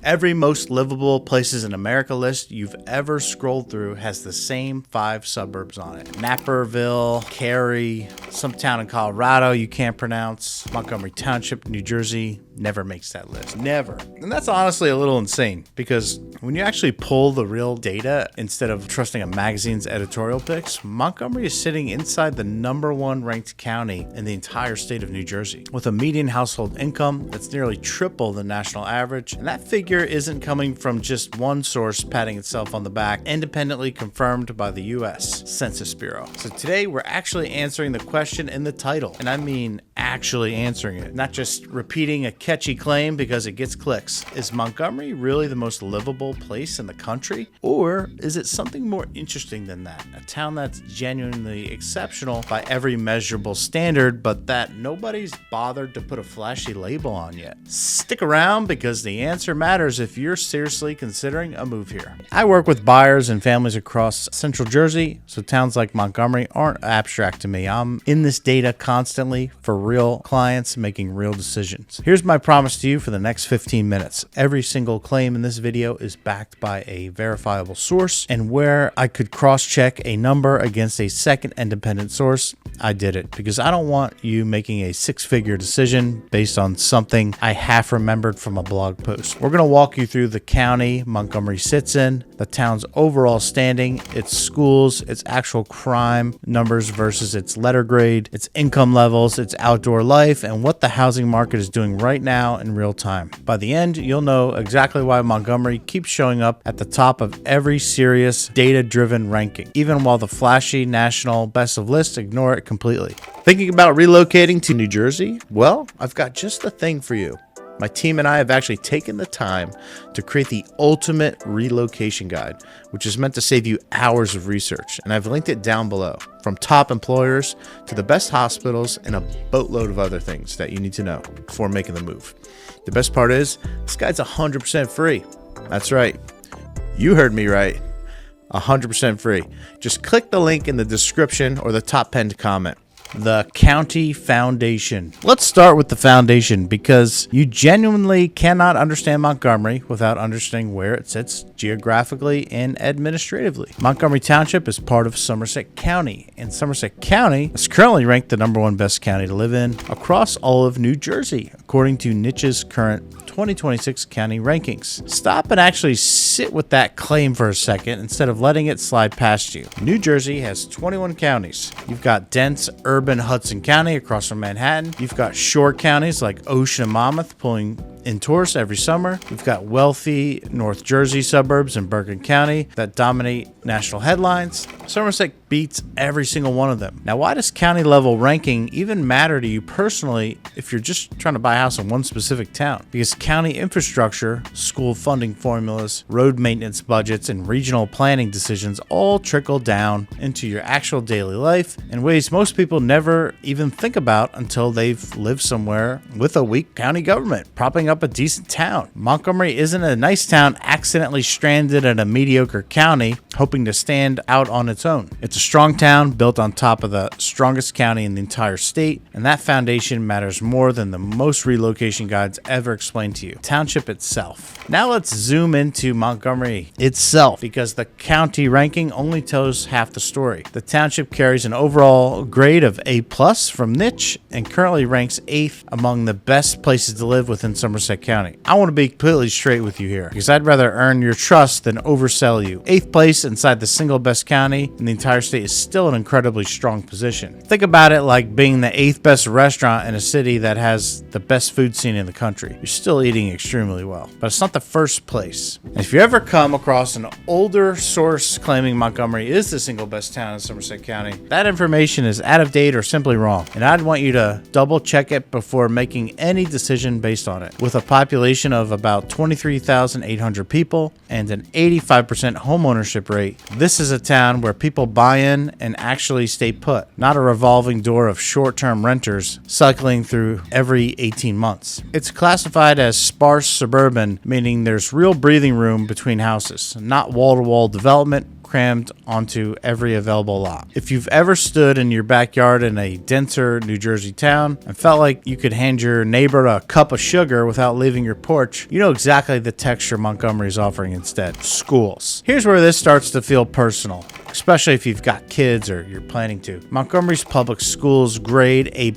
Every most livable places in America list you've ever scrolled through has the same 5 suburbs on it. Naperville, Cary, some town in Colorado you can't pronounce, Montgomery Township, New Jersey, never makes that list. Never. And that's honestly a little insane because when you actually pull the real data instead of trusting a magazine's editorial picks, Montgomery is sitting inside the #1 ranked county in the entire state of New Jersey, with a median household income that's nearly triple the national average. And that figure isn't coming from just one source patting itself on the back, independently confirmed by the U.S. Census Bureau. So today we're actually answering the question in the title, and I mean actually answering it, not just repeating a catchy claim because it gets clicks. Is Montgomery really the most livable place in the country? Or is it something more interesting than that? A town that's genuinely exceptional by every measurable standard, but that nobody's bothered to put a flashy label on yet. Stick around because the answer matters if you're seriously considering a move here. I work with buyers and families across central Jersey, so towns like Montgomery aren't abstract to me. I'm in this data constantly for real clients making real decisions. Here's my promise to you for the next 15 minutes. Every single claim in this video is backed by a verifiable source, and where I could cross-check a number against a second independent source, I did it because I don't want you making a 6-figure decision based on something I half remembered from a blog post. We're going to walk you through the county Montgomery sits in, the town's overall standing, its schools, its actual crime numbers versus its letter grade, its income levels, its outdoor life, and what the housing market is doing right now in real time. By the end, you'll know exactly why Montgomery keeps showing up at the top of every serious data-driven ranking, even while the flashy national best of lists ignore it completely. Thinking about relocating to New Jersey? Well, I've got just the thing for you. My team and I have actually taken the time to create the ultimate relocation guide, which is meant to save you hours of research, and I've linked it down below, from top employers to the best hospitals and a boatload of other things that you need to know before making the move. The best part is, this guide's 100% free. That's right. You heard me right. 100% free. Just click the link in the description or the top pinned comment. The County Foundation. Let's start with the foundation because you genuinely cannot understand Montgomery without understanding where it sits geographically and administratively. Montgomery Township is part of Somerset County, and Somerset County is currently ranked the #1 best county to live in across all of New Jersey, according to Niche's current 2026 county rankings. Stop and actually sit with that claim for a second instead of letting it slide past you. New Jersey has 21 counties. You've got dense urban Hudson County across from Manhattan. You've got shore counties like Ocean and Monmouth pulling in tourists every summer. You've got wealthy North Jersey suburbs in Bergen County that dominate national headlines. Somerset beats every single one of them. Now, why does county level ranking even matter to you personally if you're just trying to buy a house in one specific town? Because county infrastructure, school funding formulas, road maintenance budgets, and regional planning decisions all trickle down into your actual daily life in ways most people never even think about until they've lived somewhere with a weak county government propping up a decent town. Montgomery isn't a nice town accidentally stranded in a mediocre county hoping to stand out on its own. It's a strong town built on top of the strongest county in the entire state, and that foundation matters more than the most relocation guides ever explain to you. Township itself. Now let's zoom into Montgomery itself because the county ranking only tells half the story. The township carries an overall grade of A+ from Niche and currently ranks 8th among the best places to live within Somerset County. I want to be completely straight with you here because I'd rather earn your trust than oversell you. 8th place inside the single best county in the entire state is still an incredibly strong position. Think about it like being the 8th best restaurant in a city that has the best food scene in the country. You're still eating extremely well, but it's not the first place. And if you ever come across an older source claiming Montgomery is the single best town in Somerset County, that information is out of date or simply wrong, and I'd want you to double check it before making any decision based on it. With a population of about 23,800 people and an 85% homeownership rate, this is a town where people buy in and actually stay put, not a revolving door of short-term renters cycling through every 18 months. It's classified as sparse suburban, meaning there's real breathing room between houses, not wall-to-wall development crammed onto every available lot. If you've ever stood in your backyard in a denser New Jersey town and felt like you could hand your neighbor a cup of sugar without leaving your porch, you know exactly the texture Montgomery is offering instead: schools. Here's where this starts to feel personal, especially if you've got kids or you're planning to. Montgomery's public schools grade A+,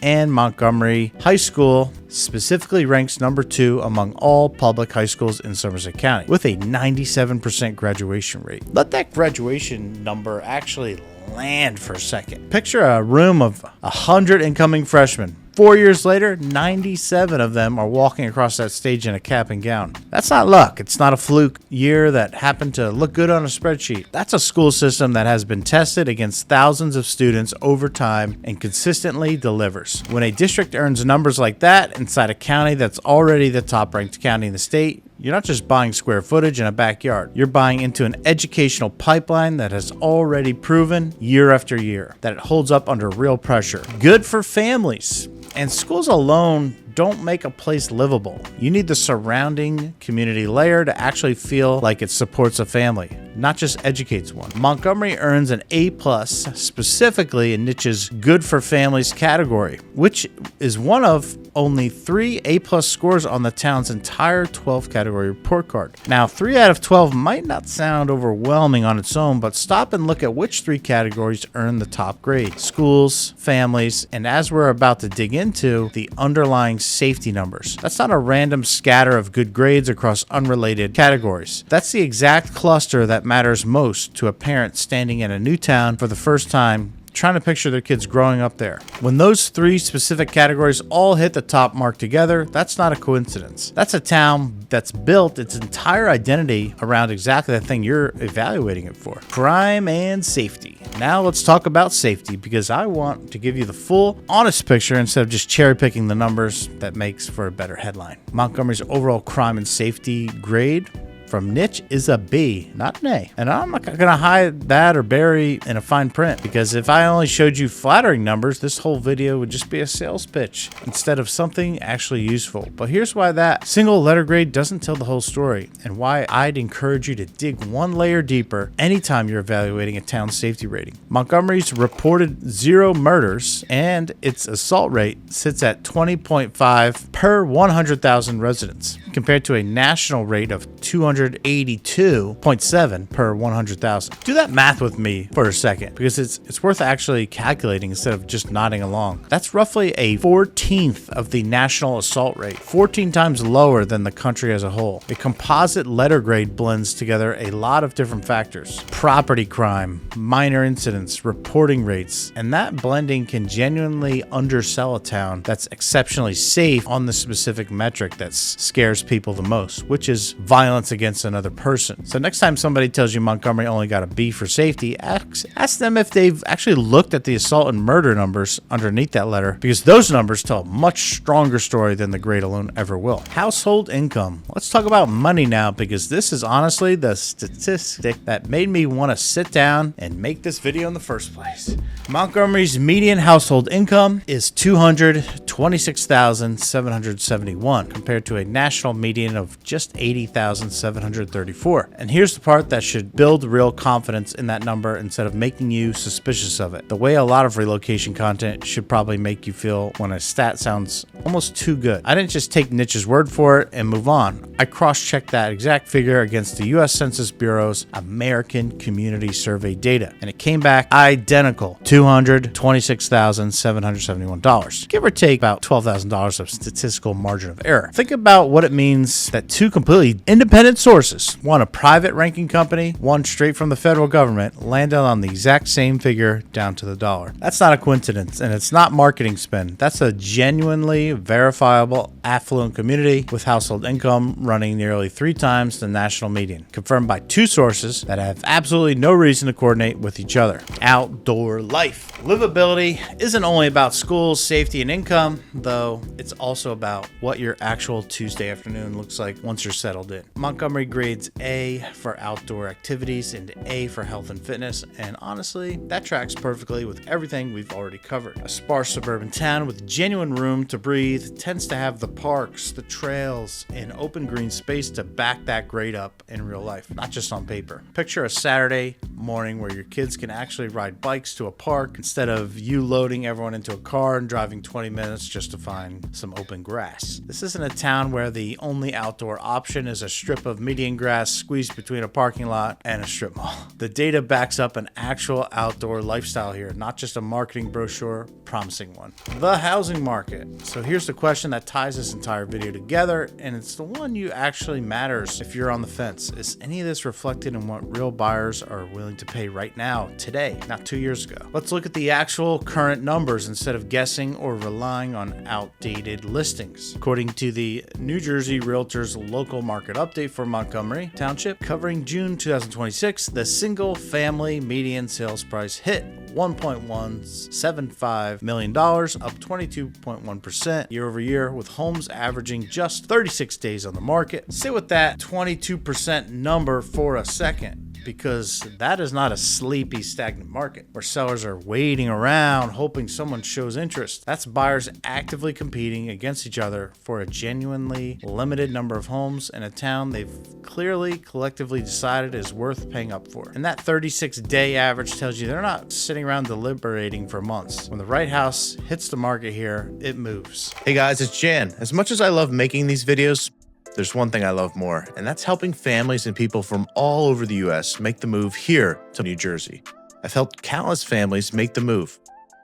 and Montgomery High School specifically ranks number 2 among all public high schools in Somerset County, with a 97% graduation rate. Let that graduation number actually land for a second. Picture a room of 100 incoming freshmen. 4 years later, 97 of them are walking across that stage in a cap and gown. That's not luck. It's not a fluke year that happened to look good on a spreadsheet. That's a school system that has been tested against thousands of students over time and consistently delivers. When a district earns numbers like that inside a county that's already the top-ranked county in the state, you're not just buying square footage in a backyard. You're buying into an educational pipeline that has already proven year after year that it holds up under real pressure. Good for families. And schools alone don't make a place livable. You need the surrounding community layer to actually feel like it supports a family, not just educates one. Montgomery earns an A+ specifically in Niche's Good for Families category, which is one of only 3 A+ scores on the town's entire 12 category report card. Now, 3 out of 12 might not sound overwhelming on its own, but stop and look at which 3 categories earn the top grade: schools, families, and as we're about to dig into, the underlying safety numbers. That's not a random scatter of good grades across unrelated categories. That's the exact cluster that matters most to a parent standing in a new town for the first time, trying to picture their kids growing up there. When those 3 specific categories all hit the top mark together, that's not a coincidence. That's a town that's built its entire identity around exactly the thing you're evaluating it for: crime and safety. Now let's talk about safety, because I want to give you the full, honest picture instead of just cherry picking the numbers that makes for a better headline. Montgomery's overall crime and safety grade from Niche is a B, not an A. And I'm not going to hide that or bury in a fine print, because if I only showed you flattering numbers, this whole video would just be a sales pitch instead of something actually useful. But here's why that single letter grade doesn't tell the whole story, and why I'd encourage you to dig one layer deeper anytime you're evaluating a town's safety rating. Montgomery's reported 0 murders, and its assault rate sits at 20.5 per 100,000 residents, compared to a national rate of 282.7 per 100,000. Do that math with me for a second, because it's worth actually calculating instead of just nodding along. That's roughly a 14th of the national assault rate, 14 times lower than the country as a whole. A composite letter grade blends together a lot of different factors: property crime, minor incidents, reporting rates, and that blending can genuinely undersell a town that's exceptionally safe on the specific metric that scares people the most, which is violence against another person. So next time somebody tells you Montgomery only got a B for safety, ask them if they've actually looked at the assault and murder numbers underneath that letter, because those numbers tell a much stronger story than the grade alone ever will. Household income. Let's talk about money now, because this is honestly the statistic that made me want to sit down and make this video in the first place. Montgomery's median household income is $226,771, compared to a national median of just $80,734. And here's the part that should build real confidence in that number instead of making you suspicious of it. The way a lot of relocation content should probably make you feel when a stat sounds almost too good. I didn't just take Niche's word for it and move on. I cross-checked that exact figure against the U.S. Census Bureau's American Community Survey data, and it came back identical: $226,771, give or take about $12,000 of statistical margin of error. Think about what it means that 2 completely independent sources, one a private ranking company, one straight from the federal government, landed on the exact same figure down to the dollar. That's not a coincidence, and it's not marketing spin. That's a genuinely verifiable, affluent community with household income running nearly 3 times the national median, confirmed by 2 sources that have absolutely no reason to coordinate with each other. Outdoor life. Livability isn't only about schools, safety, and income, though it's also about what your actual Tuesday afternoon looks like once you're settled in. Montgomery Montgomery grades A for outdoor activities and A for health and fitness, and honestly, that tracks perfectly with everything we've already covered. A sparse suburban town with genuine room to breathe tends to have the parks, the trails, and open green space to back that grade up in real life, not just on paper. Picture a Saturday morning where your kids can actually ride bikes to a park instead of you loading everyone into a car and driving 20 minutes just to find some open grass. This isn't a town where the only outdoor option is a strip of median grass squeezed between a parking lot and a strip mall. The data backs up an actual outdoor lifestyle here, not just a marketing brochure promising one. The housing market. So here's the question that ties this entire video together, and it's the one you actually matters if you're on the fence. Is any of this reflected in what real buyers are willing to pay right now, today, not 2 years ago? Let's look at the actual current numbers instead of guessing or relying on outdated listings. According to the New Jersey Realtors local market update for Montgomery Township, covering June 2026, the single family median sales price hit $1.175 million, up 22.1% year over year, with homes averaging just 36 days on the market. Sit with that 22% number for a second, because that is not a sleepy, stagnant market where sellers are waiting around hoping someone shows interest. That's buyers actively competing against each other for a genuinely limited number of homes in a town they've clearly collectively decided is worth paying up for. And that 36-day average tells you they're not sitting around deliberating for months. When the right house hits the market here, it moves. Hey guys, it's Jan. As much as I love making these videos, there's one thing I love more, and that's helping families and people from all over the US make the move here to New Jersey. I've helped countless families make the move.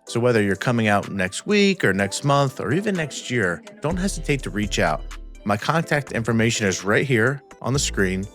So whether you're coming out next week or next month or even next year, don't hesitate to reach out. My contact information is right here on the screen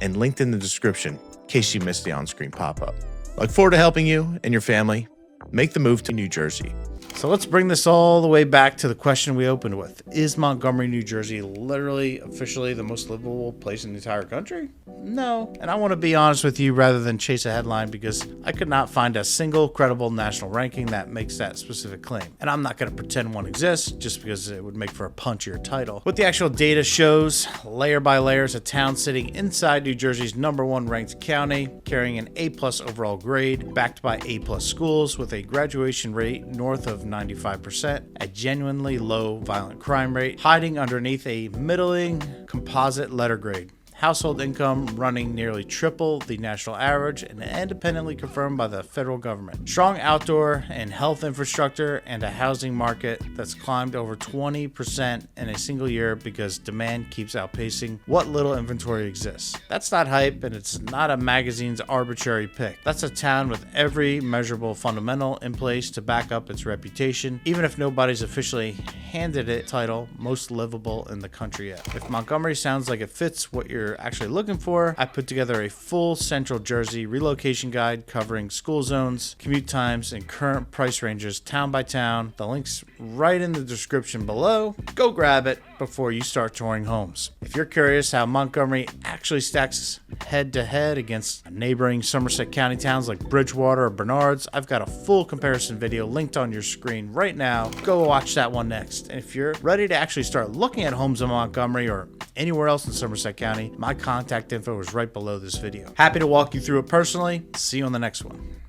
and linked in the description in case you missed the on-screen pop-up. I look forward to helping you and your family make the move to New Jersey. So let's bring this all the way back to the question we opened with. Is Montgomery, New Jersey literally officially the most livable place in the entire country? No. And I want to be honest with you rather than chase a headline, because I could not find a single credible national ranking that makes that specific claim. And I'm not going to pretend one exists just because it would make for a punchier title. What the actual data shows, layer by layer, is a town sitting inside New Jersey's #1 ranked county, carrying an A+ overall grade, backed by A+ schools with a graduation rate north of 95%, a genuinely low violent crime rate, hiding underneath a middling composite letter grade. Household income running nearly triple the national average and independently confirmed by the federal government. Strong outdoor and health infrastructure and a housing market that's climbed over 20% in a single year because demand keeps outpacing what little inventory exists. That's not hype, and it's not a magazine's arbitrary pick. That's a town with every measurable fundamental in place to back up its reputation, even if nobody's officially handed it title most livable in the country yet. If Montgomery sounds like it fits what you're actually looking for, I put together a full Central Jersey relocation guide covering school zones, commute times, and current price ranges town by town. The link's right in the description below. Go grab it before you start touring homes. If you're curious how Montgomery actually stacks head to head against neighboring Somerset County towns like Bridgewater or Bernards, I've got a full comparison video linked on your screen right now. Go watch that one next. And if you're ready to actually start looking at homes in Montgomery or anywhere else in Somerset County, my contact info is right below this video. Happy to walk you through it personally. See you on the next one.